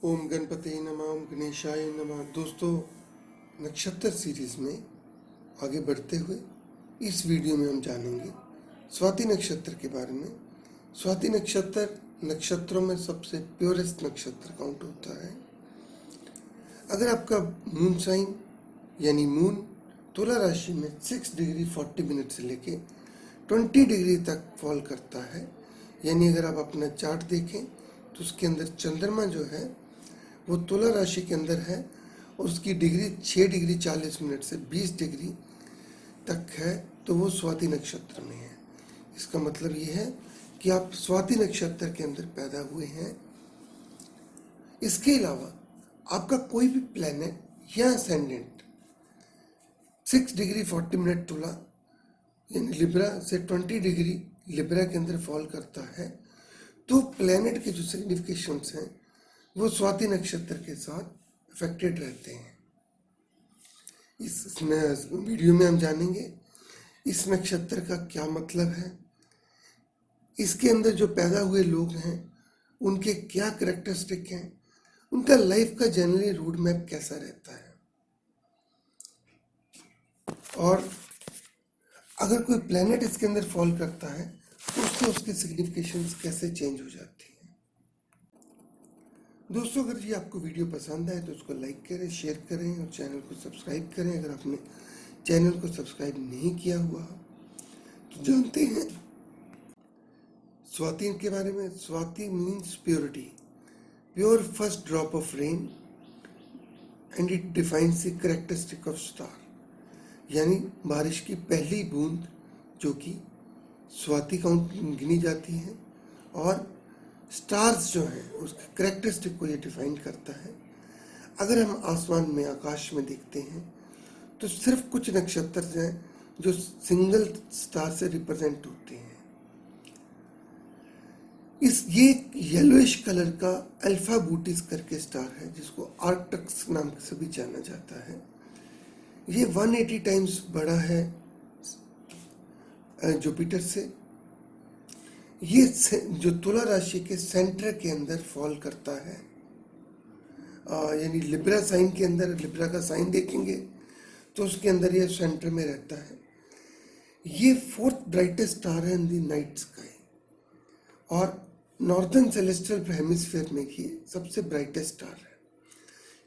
ओम गणपते नमः, ओम गणेशाय नमः। दोस्तों, नक्षत्र सीरीज में आगे बढ़ते हुए इस वीडियो में हम जानेंगे स्वाति नक्षत्र के बारे में। स्वाति नक्षत्र नक्षत्रों में सबसे प्योरेस्ट नक्षत्र काउंट होता है। अगर आपका मून साइन यानी मून तुला राशि में 6 डिग्री 40 मिनट से लेके 20 डिग्री तक फॉल करता है, यानी अगर आप अपना चार्ट देखें तो उसके अंदर चंद्रमा जो है वो तुला राशि के अंदर है और उसकी डिग्री 6 डिग्री 40 मिनट से 20 डिग्री तक है, तो वो स्वाति नक्षत्र में है। इसका मतलब ये है कि आप स्वाति नक्षत्र के अंदर पैदा हुए हैं। इसके अलावा आपका कोई भी प्लैनेट या असेंडेंट 6 डिग्री 40 मिनट तुला यानी लिब्रा से 20 डिग्री लिब्रा के अंदर फॉल करता है, तो प्लैनेट के जो सिग्निफिकेशंस हैं वो स्वाति नक्षत्र के साथ अफेक्टेड रहते हैं। इस वीडियो में हम जानेंगे इस नक्षत्र का क्या मतलब है, इसके अंदर जो पैदा हुए लोग हैं उनके क्या कैरेक्टरिस्टिक हैं, उनका लाइफ का जनरली रूट मैप कैसा रहता है, और अगर कोई प्लैनेट इसके अंदर फॉल करता है तो उससे उसके सिग्निफिकेशंस कैसे चेंज हो जाती हैं। दोस्तों, अगर ये आपको वीडियो पसंद आए तो उसको लाइक करें, शेयर करें और चैनल को सब्सक्राइब करें। अगर आपने चैनल को सब्सक्राइब नहीं किया हुआ तो जानते हैं स्वाति के बारे में। Swati means purity, pure first drop of rain and it defines the characteristic of star, यानी बारिश की पहली बूंद जो कि स्वाति काउंट गिनी जाती है, और स्टार्स जो हैं उसके कैरेक्टरिस्टिक को ये डिफाइन करता है। अगर हम आसमान में आकाश में देखते हैं तो सिर्फ कुछ नक्षत्र हैं जो सिंगल स्टार से रिप्रेजेंट होते हैं। ये येलोइश कलर का अल्फा बूटिस करके स्टार है जिसको आर्कटक्स नाम से भी जाना जाता है। ये 180 टाइम्स बड़ा है जुपिटर से। ये जो तुला राशि के सेंटर के अंदर फॉल करता है, यानी लिब्रा साइन के अंदर, लिब्रा का साइन देखेंगे तो उसके अंदर ये सेंटर में रहता है। ये 4th ब्राइटेस्ट स्टार है इन द नाइट स्काई, और नॉर्दर्न सेलेस्टियल हेमिस्फीयर में ही सबसे ब्राइटेस्ट स्टार है।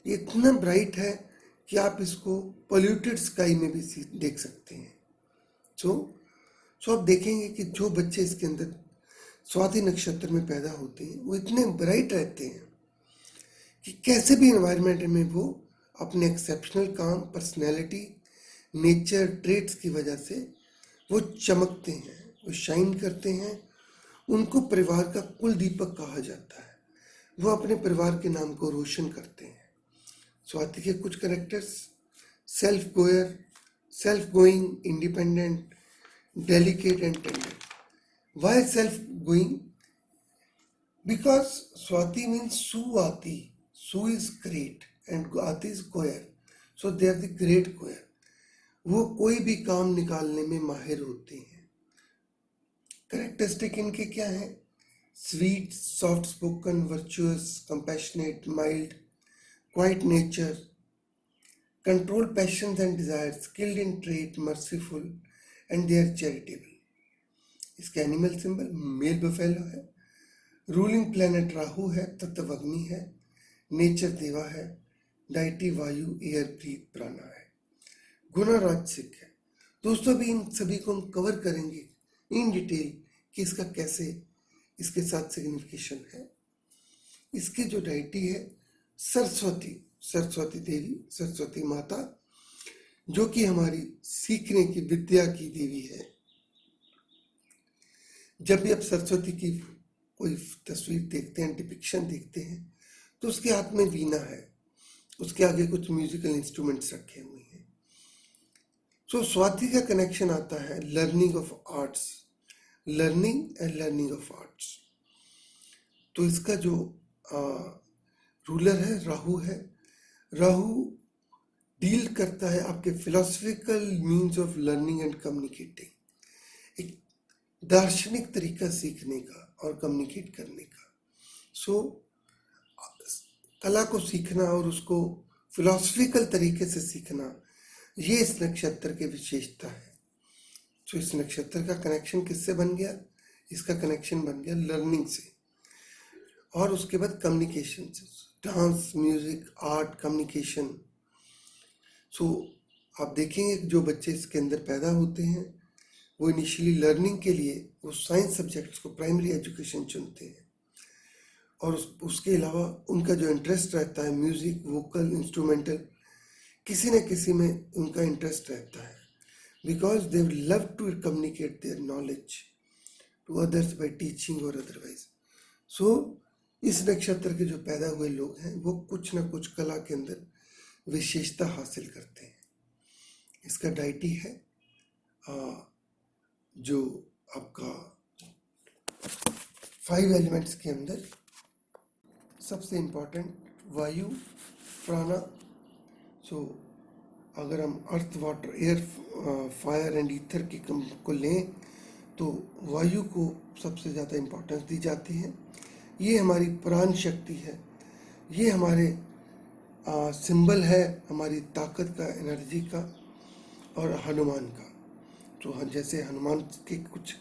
ये इतना ब्राइट है कि आप इसको पोल्यूटेड स्काई में भी देख सकते हैं। सो आप देखेंगे कि जो बच्चे इसके अंदर स्वाति नक्षत्र में पैदा होते हैं वो इतने ब्राइट रहते हैं कि कैसे भी एनवायरनमेंट में वो अपने एक्सेप्शनल काम, पर्सनैलिटी, नेचर, ट्रेट्स की वजह से वो चमकते हैं, वो शाइन करते हैं। उनको परिवार का कुल दीपक कहा जाता है। वो अपने परिवार के नाम को रोशन करते हैं। स्वाति के कुछ characters: self GoAir, self going, independent, delicate and tender. Why self-going? Because Swati means Suati. Su is great and Ati is goer. So they are the great goer. वो कोई भी काम निकालने में माहिर होते हैं। कैरेक्टरिस्टिक इनके क्या है? Sweet, soft spoken, virtuous, compassionate, mild, quiet nature, control passions and desires, skilled in trade, merciful and they are charitable. इसका एनिमल सिंबल मेल बफेलो है। रूलिंग प्लैनेट राहु है, तत्व अग्नि है, नेचर देवा है, डाइटी वायु, एयर ब्रीथ, प्राणा है, गुना राजसिक है। दोस्तों, अभी इन सभी को हम कवर करेंगे इन डिटेल कि इसका कैसे इसके साथ सिग्निफिकेशन है। इसके जो डाइटी है सरस्वती, सरस्वती देवी, सरस्वती माता, जो कि हमारी सीखने की, विद्या की देवी है। जब भी आप सरस्वती की कोई तस्वीर देखते हैं, डिपिक्शन देखते हैं, तो उसके हाथ में वीणा है, उसके आगे कुछ म्यूजिकल इंस्ट्रूमेंट्स रखे हुए हैं। सो स्वाति का कनेक्शन आता है learning of arts, learning and learning of arts. तो इसका जो रूलर है राहु है। राहु डील करता है आपके philosophical means of learning and communicating, एक दार्शनिक तरीका सीखने का और कम्युनिकेट करने का। सो कला को सीखना और उसको फिलोसफिकल तरीके से सीखना, ये इस नक्षत्र की विशेषता है। तो इस नक्षत्र का कनेक्शन किससे बन गया? इसका कनेक्शन बन गया लर्निंग से, और उसके बाद कम्युनिकेशन से, डांस, म्यूजिक, आर्ट, कम्युनिकेशन। सो आप देखेंगे जो बच्चे इसके अंदर पैदा होते हैं वो इनिशियली लर्निंग के लिए वो साइंस सब्जेक्ट्स को प्राइमरी एजुकेशन चुनते हैं, और उसके अलावा उनका जो इंटरेस्ट रहता है म्यूजिक, वोकल, इंस्ट्रूमेंटल, किसी न किसी में उनका इंटरेस्ट रहता है, because they love to communicate their knowledge to others by teaching और अदरवाइज। सो इस नक्षत्र के जो पैदा हुए लोग हैं वो कुछ ना कुछ कला के अंदर विशेषता हासिल करते हैं। इसका डाइटी है जो आपका 5 एलिमेंट्स के अंदर सबसे इम्पोर्टेंट वायु, प्राणा। सो अगर हम earth, water, air, fire and ether की को लें तो वायु को सबसे ज़्यादा इम्पोर्टेंस दी जाती है। ये हमारी प्राण शक्ति है, ये हमारे सिंबल है हमारी ताकत का, एनर्जी का और हनुमान का। तो जैसे हनुमान के कुछ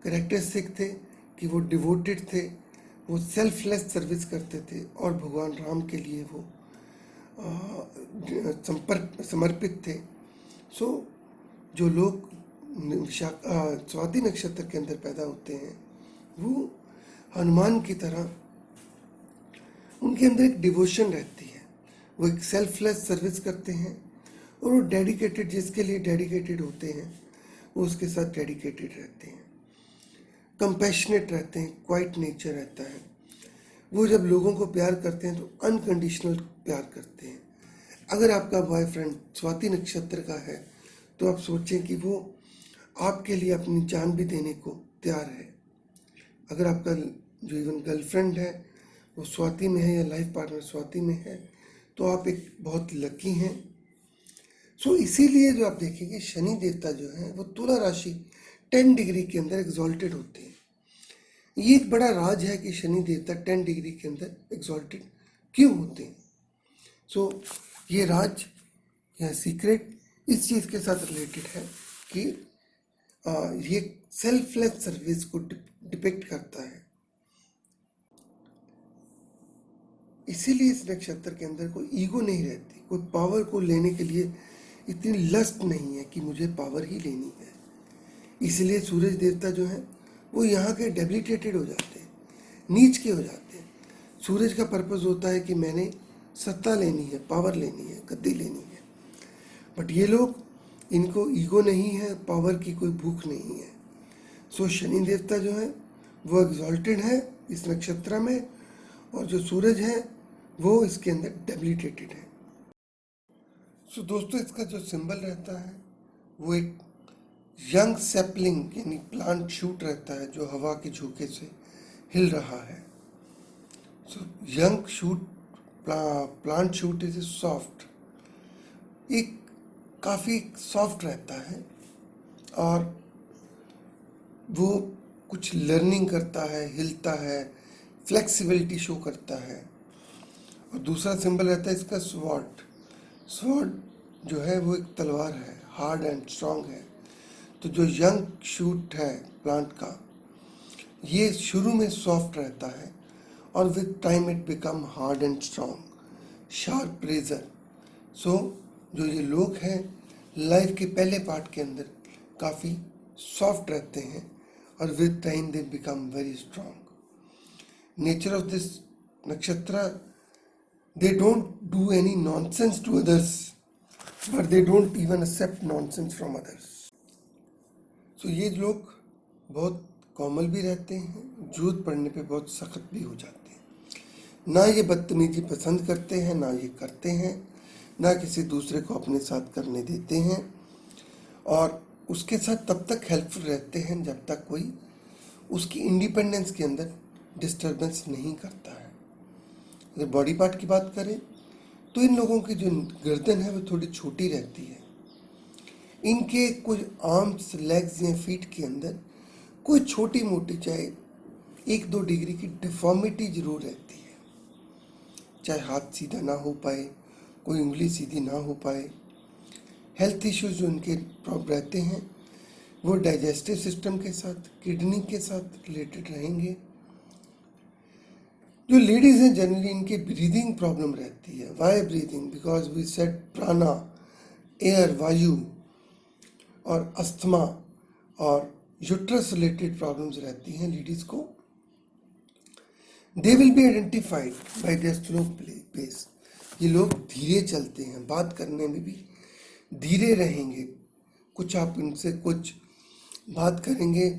कैरेक्टरिस्टिक थे कि वो डिवोटेड थे, वो सेल्फलेस सर्विस करते थे और भगवान राम के लिए वो समर्पित थे। सो जो लोग स्वाति नक्षत्र के अंदर पैदा होते हैं वो हनुमान की तरह, उनके अंदर एक डिवोशन रहती है, वो एक सेल्फलेस सर्विस करते हैं और वो डेडिकेटेड, जिसके लिए डेडिकेटेड होते हैं वो उसके साथ डेडिकेटेड रहते हैं, कंपैशनेट रहते हैं, क्वाइट नेचर रहता है। वो जब लोगों को प्यार करते हैं तो अनकंडीशनल प्यार करते हैं। अगर आपका बॉयफ्रेंड स्वाति नक्षत्र का है तो आप सोचें कि वो आपके लिए अपनी जान भी देने को तैयार है। अगर आपका जो इवन गर्लफ्रेंड है वो स्वाति में है या लाइफ पार्टनर स्वाति में है तो आप एक बहुत लकी हैं। सो इसीलिए जो आप देखेंगे शनि देवता जो है वो तुला राशि 10 डिग्री के अंदर एग्जॉल्टेड होते हैं। ये एक बड़ा राज है कि शनि देवता 10 डिग्री के अंदर एग्जॉल्टेड क्यों होते हैं। सो ये राज या सीक्रेट इस चीज़ के साथ रिलेटेड है कि ये सेल्फलेस सर्विस को डिपिक्ट करता है। इसीलिए इस नक्षत्र के अंदर कोई ईगो नहीं रहती, कोई पावर को लेने के लिए इतनी लस्ट नहीं है कि मुझे पावर ही लेनी है। इसलिए सूरज देवता जो है वो यहाँ के डेबिलिटेटेड हो जाते हैं, नीच के हो जाते हैं। सूरज का पर्पस होता है कि मैंने सत्ता लेनी है, पावर लेनी है, गद्दी लेनी है, बट ये लोग, इनको ईगो नहीं है, पावर की कोई भूख नहीं है। सो शनि देवता जो है वो एग्जॉल्टेड है इस नक्षत्र में, और जो सूरज है वो इसके अंदर डेबिलिटेटेड है। सो दोस्तों इसका जो सिंबल रहता है वो एक यंग सैपलिंग यानी प्लांट शूट रहता है जो हवा के झोंके से हिल रहा है। So young shoot, plant shoot is soft, एक काफ़ी सॉफ्ट रहता है और वो कुछ लर्निंग करता है, हिलता है, फ्लेक्सिबिलिटी शो करता है। और दूसरा सिंबल रहता है इसका स्वॉर्ड। स्वॉर्ड जो है वो एक तलवार है, हार्ड एंड स्ट्रांग है। तो जो यंग शूट है प्लांट का, ये शुरू में सॉफ्ट रहता है और with time it become hard and strong, sharp razor. So जो ये लोग हैं लाइफ के पहले पार्ट के अंदर काफ़ी सॉफ्ट रहते हैं और with time they become very strong. Nature of this नक्षत्र, they don't do any nonsense to others, but they don't even accept nonsense from others. So ये लोग बहुत कोमल भी रहते हैं, जरूरत पड़ने पे बहुत सख्त भी हो जाते हैं। ना ये बदतमीजी पसंद करते हैं, ना ये करते हैं, ना किसी दूसरे को अपने साथ करने देते हैं, और उसके साथ तब तक हेल्पफुल रहते हैं जब तक कोई उसकी इंडिपेंडेंस के अंदर डिस्टर्बेंस नहीं करता है। अगर बॉडी पार्ट की बात करें तो इन लोगों की जो गर्दन है वो थोड़ी छोटी रहती है। इनके कुछ आर्म्स, लेग्स या फीट के अंदर कोई छोटी मोटी चाहे 1-2 डिग्री की डिफॉर्मिटी जरूर रहती है। चाहे हाथ सीधा ना हो पाए, कोई उंगली सीधी ना हो पाए। हेल्थ इश्यूज जो उनके प्रॉब्लम रहते हैं वो डाइजेस्टिव सिस्टम के साथ, किडनी के साथ रिलेटेड रहेंगे। जो लेडीज हैं जनरली इनके ब्रीदिंग प्रॉब्लम रहती है। Why breathing? Because we set prana, air, vayu, और अस्थमा और यूट्रस रिलेटेड प्रॉब्लम्स रहती हैं लेडीज को। They will be identified by their slow pace. ये लोग धीरे चलते हैं, बात करने में भी धीरे रहेंगे। कुछ आप इनसे कुछ बात करेंगे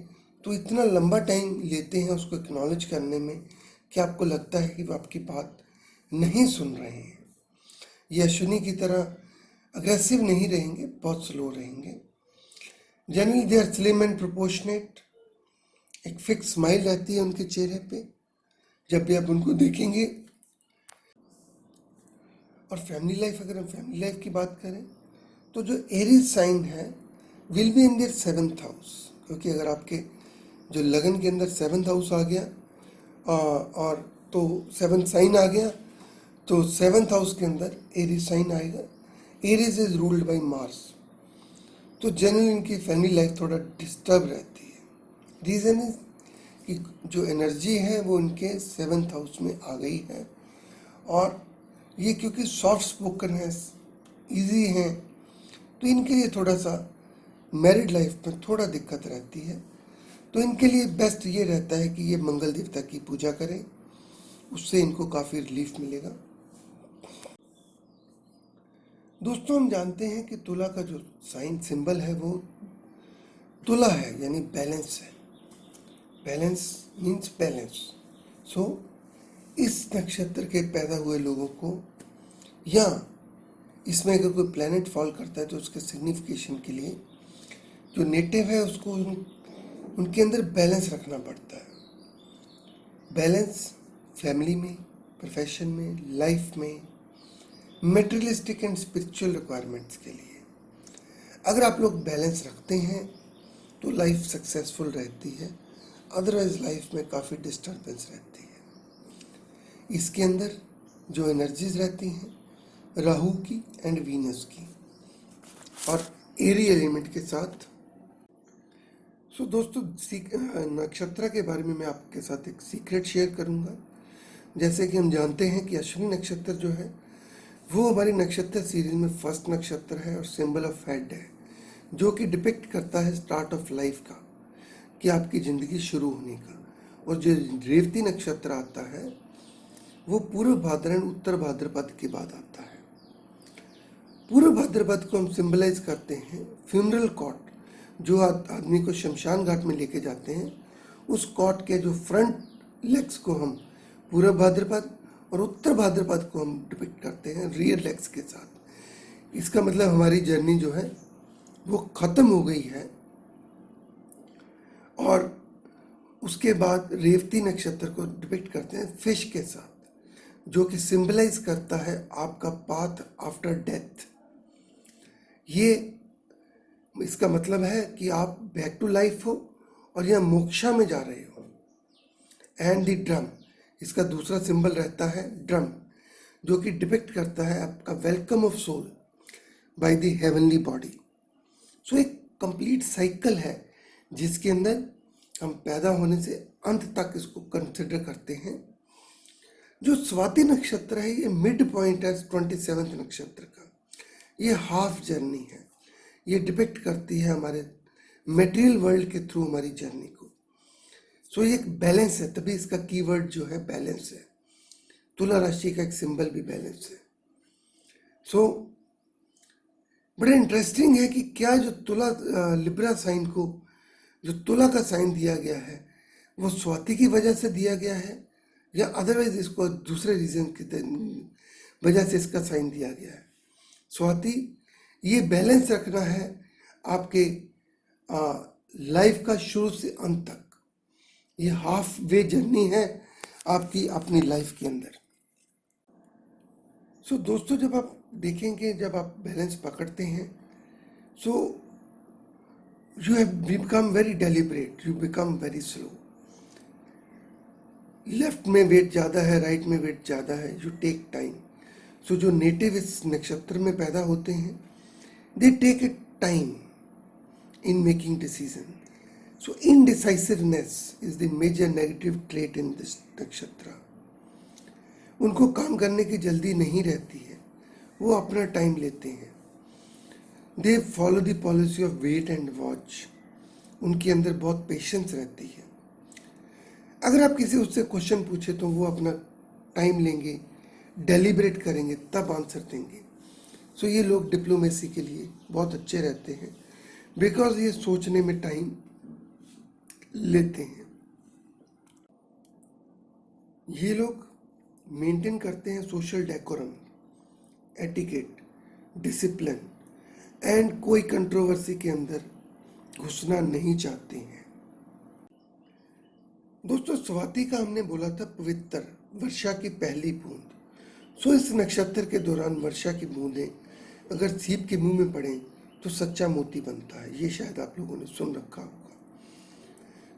तो इतना लंबा टाइम लेते हैं उसको एक्नॉलेज करने में कि आपको लगता है कि वो आपकी बात नहीं सुन रहे हैं। ये अश्विनी की तरह अग्रेसिव नहीं रहेंगे, बहुत स्लो रहेंगे। Generally they are slim and proportionate. एक फिक्स स्माइल रहती है उनके चेहरे पे जब भी आप उनको देखेंगे। और फैमिली लाइफ, अगर हम फैमिली लाइफ की बात करें तो जो एरीज साइन है will be in their 7th house, क्योंकि अगर आपके जो लगन के अंदर 7th हाउस आ गया और तो 7th साइन आ गया तो 7th हाउस के अंदर एरीज साइन आएगा। Aries is ruled by Mars. तो जनरली इनकी फैमिली लाइफ थोड़ा डिस्टर्ब रहती है। रीज़न इज कि जो एनर्जी है वो इनके 7th हाउस में आ गई है। और ये क्योंकि सॉफ्ट स्पोकन है, इजी हैं, तो इनके लिए थोड़ा सा मैरिड लाइफ में थोड़ा दिक्कत रहती है। तो इनके लिए बेस्ट ये रहता है कि ये मंगल देवता की पूजा करें, उससे इनको काफ़ी रिलीफ मिलेगा। दोस्तों, हम जानते हैं कि तुला का जो साइन सिंबल है वो तुला है, यानी बैलेंस है। Balance means balance. सो इस नक्षत्र के पैदा हुए लोगों को, या इसमें अगर कोई प्लैनेट फॉल करता है तो उसके सिग्निफिकेशन के लिए जो नेटिव है उसको उनके अंदर बैलेंस रखना पड़ता है। बैलेंस फैमिली में, प्रोफेशन में, लाइफ में, मेटेरियलिस्टिक एंड स्पिरिचुअल रिक्वायरमेंट्स के लिए अगर आप लोग बैलेंस रखते हैं तो लाइफ सक्सेसफुल रहती है। अदरवाइज लाइफ में काफ़ी डिस्टर्बेंस रहती है। इसके अंदर जो एनर्जीज रहती हैं राहु की एंड वीनस की और एरी एलिमेंट के साथ। सो दोस्तों, नक्षत्र के बारे में मैं आपके साथ एक सीक्रेट शेयर करूंगा। जैसे कि हम जानते हैं कि अश्विनी नक्षत्र जो है वो हमारी नक्षत्र सीरीज में फर्स्ट नक्षत्र है और सिंबल ऑफ हेड है, जो कि डिपिक्ट करता है स्टार्ट ऑफ लाइफ का, कि आपकी ज़िंदगी शुरू होने का। और जो रेवती नक्षत्र आता है वो पूर्व भाद्रपद उत्तर भाद्रपद के बाद आता है। पूर्व भाद्रपद को हम सिंबलाइज करते हैं फ्यूनरल कॉट, जो आदमी को शमशान घाट में लेके जाते हैं, उस कॉट के जो फ्रंट लेग्स को हम पूर्व भाद्रपद और उत्तर भाद्रपद को हम डिपिक्ट करते हैं रियर लेग्स के साथ। इसका मतलब हमारी जर्नी जो है वो ख़त्म हो गई है। और उसके बाद रेवती नक्षत्र को डिपिक्ट करते हैं फिश के साथ, जो कि सिंबलाइज करता है आपका पाथ आफ्टर डेथ। ये इसका मतलब है कि आप बैक टू लाइफ हो और यह मोक्षा में जा रहे हो। एंड द ड्रम, इसका दूसरा सिंबल रहता है ड्रम, जो कि डिपिक्ट करता है आपका welcome of soul by the heavenly body. So एक कंप्लीट साइकिल है जिसके अंदर हम पैदा होने से अंत तक इसको कंसिडर करते हैं। जो स्वाति नक्षत्र है ये मिड पॉइंट है 27वें नक्षत्र का। ये हाफ जर्नी है, ये डिपिक्ट करती है हमारे मटेरियल वर्ल्ड के थ्रू हमारी जर्नी को। सो ये एक बैलेंस है, तभी इसका कीवर्ड जो है बैलेंस है। तुला राशि का एक सिंबल भी बैलेंस है। सो बड़ा इंटरेस्टिंग है कि क्या जो तुला लिब्रा साइन को जो तुला का साइन दिया गया है वो स्वाति की वजह से दिया गया है, या अदरवाइज इसको दूसरे रीजन की वजह से इसका साइन दिया गया है। स्वाति, ये बैलेंस रखना है आपके लाइफ का शुरू से अंत तक। ये हाफ वे जर्नी है आपकी अपनी लाइफ के अंदर। सो दोस्तों, जब आप देखेंगे, जब आप बैलेंस पकड़ते हैं, सो you have become very deliberate, you become very slow. Left में वेट ज़्यादा है, राइट में वेट ज़्यादा है, यू टेक टाइम। सो जो नेटिव इस नक्षत्र में पैदा होते हैं, they take a time in making decision. So indecisiveness is the major negative trait in this nakshatra. उनको काम करने की जल्दी नहीं रहती है, वो अपना टाइम लेते हैं। They follow the policy of wait and watch. उनके अंदर बहुत पेशेंस रहती है। अगर आप किसी उससे क्वेश्चन पूछे तो वो अपना टाइम लेंगे, डेलिब्रेट करेंगे, तब आंसर देंगे। सो ये लोग डिप्लोमेसी के लिए बहुत अच्छे रहते हैं, बिकॉज ये सोचने में टाइम लेते हैं। ये लोग मेंटेन करते हैं social decorum, etiquette, discipline and कोई कंट्रोवर्सी के अंदर घुसना नहीं चाहते हैं। दोस्तों, स्वाति का हमने बोला था पवित्र, वर्षा की पहली बूंद। सो इस नक्षत्र के दौरान वर्षा की बूंदें अगर सीप के मुंह में पड़े तो सच्चा मोती बनता है। ये शायद आप लोगों ने सुन रखा होगा।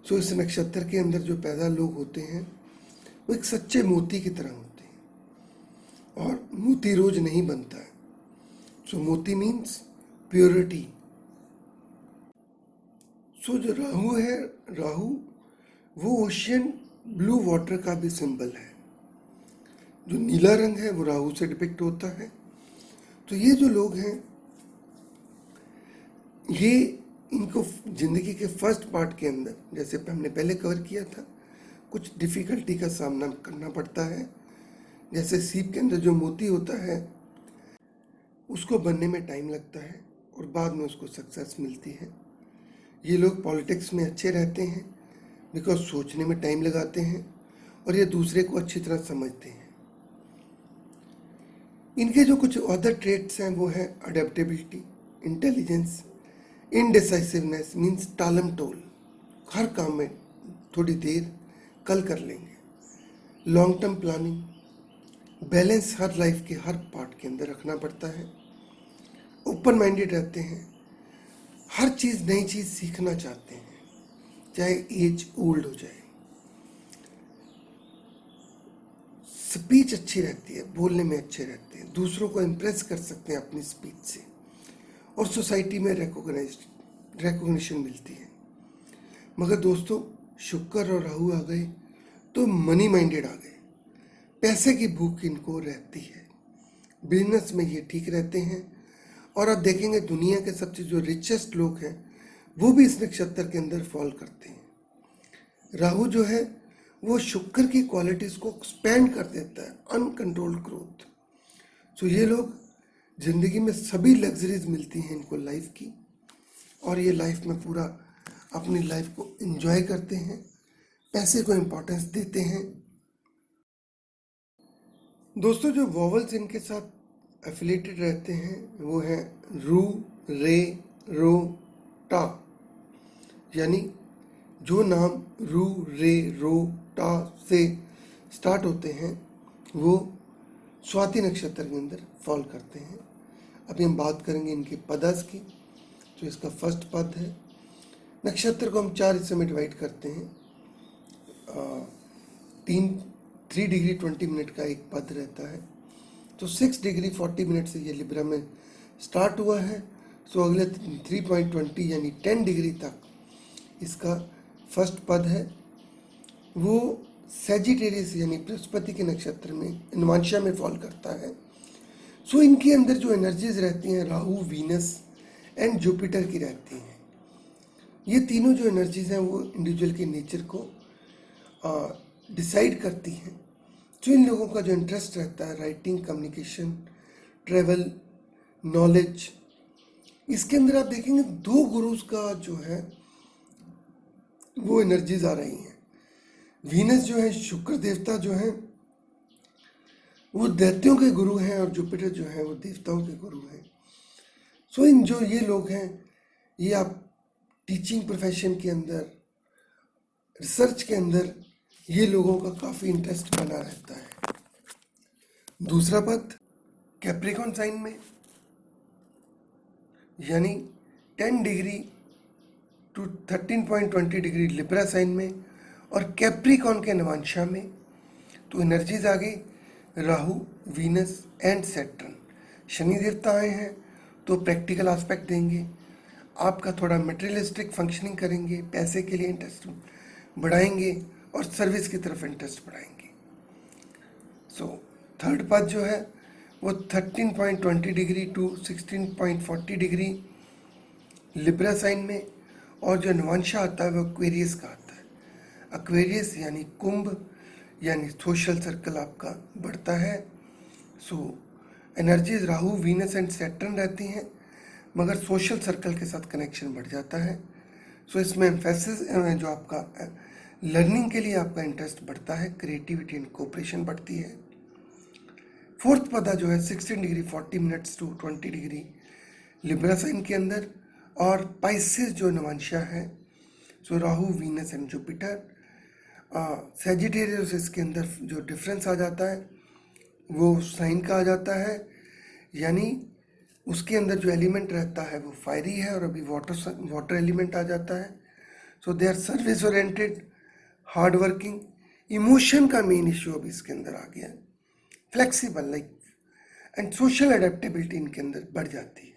सो इस नक्षत्र के अंदर जो पैदा लोग होते हैं वो एक सच्चे मोती की तरह होते हैं, और मोती रोज नहीं बनता है। सो मोती मीन्स प्योरिटी। सो जो राहु है, राहु वो ओशियन ब्लू वाटर का भी सिंबल है। जो नीला रंग है वो राहु से डिपिक्ट होता है। तो ये जो लोग हैं, ये इनको जिंदगी के फर्स्ट पार्ट के अंदर, जैसे हमने पहले कवर किया था, कुछ डिफिकल्टी का सामना करना पड़ता है। जैसे सीप के अंदर जो मोती होता है उसको बनने में टाइम लगता है और बाद में उसको सक्सेस मिलती है। ये लोग पॉलिटिक्स में अच्छे रहते हैं बिकॉज सोचने में टाइम लगाते हैं और ये दूसरे को अच्छी तरह समझते हैं। इनके जो कुछ अदर ट्रेट्स हैं वो है अडेप्टेबिलिटी, इंटेलिजेंस, इनडिसाइसिवनेस मीन्स टालम टोल, हर काम में थोड़ी देर, कल कर लेंगे, लॉन्ग टर्म प्लानिंग, बैलेंस हर लाइफ के हर पार्ट के अंदर रखना पड़ता है, ओपन माइंडेड रहते हैं, हर चीज़ नई चीज़ सीखना चाहते हैं चाहे एज ओल्ड हो जाए, स्पीच अच्छी रहती है, बोलने में अच्छे रहते हैं, दूसरों को इम्प्रेस कर सकते हैं अपनी स्पीच से, और सोसाइटी में रिकॉग्निशन मिलती है। मगर दोस्तों, शुक्र और राहु आ गए तो मनी माइंडेड आ गए, पैसे की भूख इनको रहती है, बिजनेस में ये ठीक रहते हैं। और आप देखेंगे दुनिया के सबसे जो रिचेस्ट लोग हैं वो भी इस नक्षत्र के अंदर फॉल करते हैं। राहु जो है वो शुक्र की क्वालिटीज को एक्सपेंड कर देता है, अनकंट्रोल्ड ग्रोथ। सो ये लोग जिंदगी में सभी लग्जरीज मिलती हैं इनको लाइफ की, और ये लाइफ में पूरा अपनी लाइफ को एंजॉय करते हैं, पैसे को इम्पोर्टेंस देते हैं। दोस्तों, जो वॉवल्स इनके साथ एफिलेटेड रहते हैं वो है रू, रे, रो, टा। यानी जो नाम रू, रे, रो, टा से स्टार्ट होते हैं वो स्वाति नक्षत्र के अंदर फॉल करते हैं। अभी हम बात करेंगे इनके पदस की। तो इसका फर्स्ट पद है, नक्षत्र को हम 4 हिस्से में डिवाइड करते हैं। 3 डिग्री 20 मिनट का एक पद रहता है। तो 6 डिग्री 40 मिनट से ये लिब्रा में स्टार्ट हुआ है। सो अगले 3.20 यानी 10 डिग्री तक इसका फर्स्ट पद है। वो सैजिटेरियस यानी बृहस्पति के नक्षत्र में अनुमांशा में फॉल करता है। सो इनके अंदर जो एनर्जीज रहती हैं राहु, वीनस एंड जुपिटर की रहती हैं। ये तीनों जो एनर्जीज हैं वो इंडिविजुअल के नेचर को डिसाइड करती हैं। जो इन लोगों का जो इंटरेस्ट रहता है, राइटिंग, कम्युनिकेशन, ट्रेवल, नॉलेज, इसके अंदर आप देखेंगे 2 गुरुज का जो है वो एनर्जीज आ रही हैं। वीनस जो है शुक्र देवता जो है वो दैत्यों के गुरु हैं, और जुपिटर जो है वो देवताओं के गुरु हैं। सो इन जो ये लोग हैं, ये आप टीचिंग प्रोफेशन के अंदर, रिसर्च के अंदर ये लोगों का काफ़ी इंटरेस्ट बना रहता है। दूसरा पद कैप्रिकॉन साइन में, यानी 10 degree to 13.20 degree Libra sign में, और कैप्रिकॉन के नवांशा में तो एनर्जीज आ गई, Rahu, Venus and Saturn. Shani देवता आए हैं तो प्रैक्टिकल एस्पेक्ट देंगे, आपका थोड़ा मटेरियलिस्टिक फंक्शनिंग करेंगे, पैसे के लिए इंटरेस्ट बढ़ाएंगे और सर्विस की तरफ इंटरेस्ट बढ़ाएंगे। सो थर्ड पद जो है वो 13.20 degree to 16.40 degree Libra sign में, और जो नवांशा आता है वो एक्वेरियस का आता है। एक्वेरियस यानी कुंभ, यानी सोशल सर्कल आपका बढ़ता है। So energies Rahu, Venus and Saturn रहती हैं, मगर सोशल सर्कल के साथ कनेक्शन बढ़ जाता है। सो इसमें एम्फेसिस जो आपका लर्निंग के लिए आपका इंटरेस्ट बढ़ता है, क्रिएटिविटी एंड कोऑपरेशन बढ़ती है। फोर्थ पदा जो है 16 degree 40 minutes to 20 degree Libra sign के अंदर, और पाइसेस जो नवांशा है, so Rahu, Venus and Jupiter. Sagittarius इसके अंदर जो डिफरेंस आ जाता है वो साइन का आ जाता है, यानी उसके अंदर जो एलिमेंट रहता है वो फायरी है, और अभी वाटर एलिमेंट आ जाता है। So they are service oriented, hard working, emotion का मेन इश्यू अभी इसके अंदर आ गया, flexible like, and social adaptability इनके अंदर बढ़ जाती है।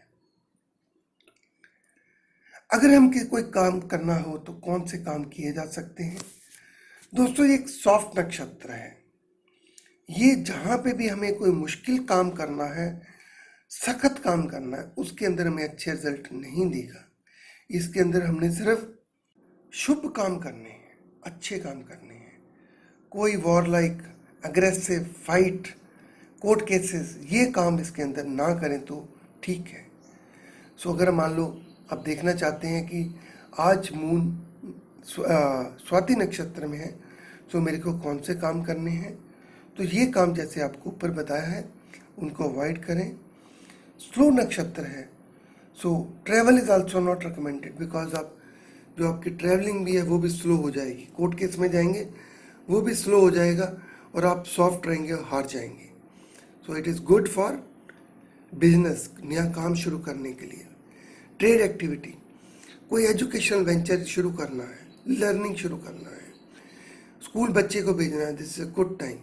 अगर हम कोई काम करना हो तो कौन से काम किए जा सकते हैं दोस्तों? ये एक सॉफ्ट नक्षत्र है, ये जहाँ पे भी हमें कोई मुश्किल काम करना है, सख्त काम करना है, उसके अंदर हमें अच्छे रिजल्ट नहीं देगा। इसके अंदर हमने सिर्फ शुभ काम करने हैं, अच्छे काम करने हैं। कोई war like, aggressive, fight, court cases, ये काम इसके अंदर ना करें तो ठीक है। सो अगर मान लो आप देखना चाहते हैं कि आज मून स्वाति नक्षत्र में है, तो मेरे को कौन से काम करने हैं, तो ये काम जैसे आपको ऊपर बताया है उनको अवॉइड करें। स्लो नक्षत्र है, so travel is also not recommended, because आप जो आपकी ट्रैवलिंग भी है वो भी स्लो हो जाएगी, कोर्ट केस में जाएंगे वो भी स्लो हो जाएगा, और आप सॉफ्ट रहेंगे और हार जाएंगे। So it is good for business, नया काम शुरू करने के लिए, ट्रेड एक्टिविटी, कोई एजुकेशनल वेंचर शुरू करना है, लर्निंग शुरू करना है, स्कूल बच्चे को भेजना है, this is a good time.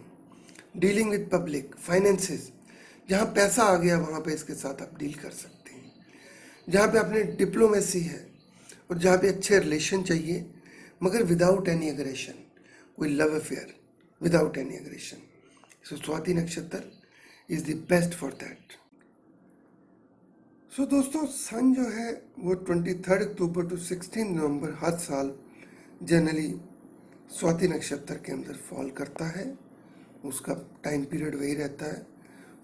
Dealing with public, finances, जहाँ पैसा आ गया वहाँ पे इसके साथ आप डील कर सकते हैं। जहाँ पे आपने डिप्लोमेसी है और जहाँ पे अच्छे रिलेशन चाहिए, मगर विदाउट एनी अग्रेशन, कोई love affair without any aggression. So Swati नक्षत्र is the best for that. So दोस्तों सन जो है वो 23 अक्टूबर टू 16 नवंबर हर साल जनरली स्वाति नक्षत्र के अंदर फॉल करता है, उसका टाइम पीरियड वही रहता है।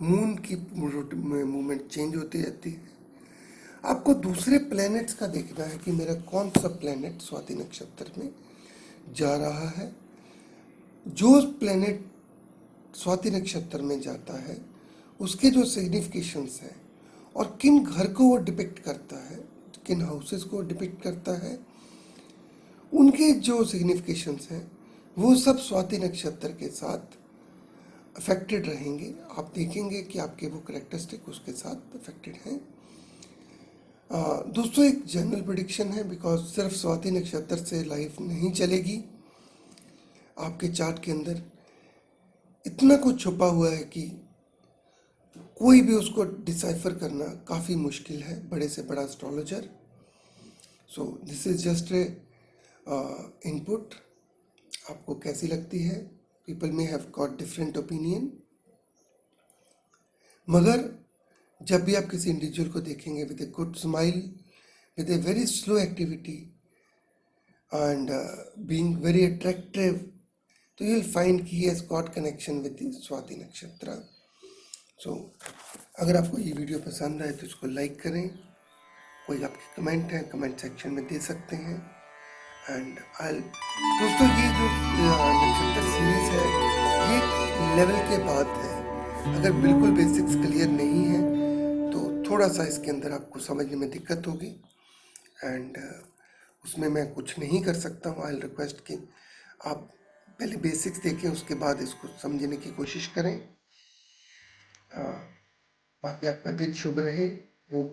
मून की मूवमेंट चेंज होती रहती है। आपको दूसरे प्लैनेट्स का देखना है कि मेरा कौन सा प्लैनेट स्वाति नक्षत्र में जा रहा है। जो प्लैनेट स्वाति नक्षत्र में जाता है उसके जो सिग्निफिकेशंस हैं और किन घर को वो डिपिक्ट करता है, किन हाउसेस को डिपिक्ट करता है, उनके जो सिग्निफिकेशंस हैं वो सब स्वाति नक्षत्र के साथ अफेक्टेड रहेंगे। आप देखेंगे कि आपके वो करेक्टरिस्टिक उसके साथ अफेक्टेड हैं। दोस्तों एक जनरल प्रिडिक्शन है, बिकॉज सिर्फ स्वाति नक्षत्र से लाइफ नहीं चलेगी। आपके चार्ट के अंदर इतना कुछ छुपा हुआ है कि कोई भी उसको डिसाइफर करना काफ़ी मुश्किल है, बड़े से बड़ा astrologer. So this is just a input. आपको कैसी लगती है? People may have got different opinion, मगर जब भी आप किसी इंडिविजुअल को देखेंगे with a good smile, with a very slow activity and being very attractive, तो यू विल फाइंड कि he has got connection with the Swati नक्षत्र। सो अगर आपको ये वीडियो पसंद आए तो इसको लाइक करें। कोई आपके कमेंट है कमेंट सेक्शन में दे सकते हैं। एंड आई दोस्तों ये जो नक्षत्र सीरीज है ये लेवल के बाद है। अगर बिल्कुल बेसिक्स क्लियर नहीं है तो थोड़ा सा इसके अंदर आपको समझने में दिक्कत होगी, एंड उसमें मैं कुछ नहीं कर सकता हूँ। आई रिक्वेस्ट कि आप पहले बेसिक्स देखें, उसके बाद इसको समझने की कोशिश करें। बाकी आपका दिन शुभ रहे। वो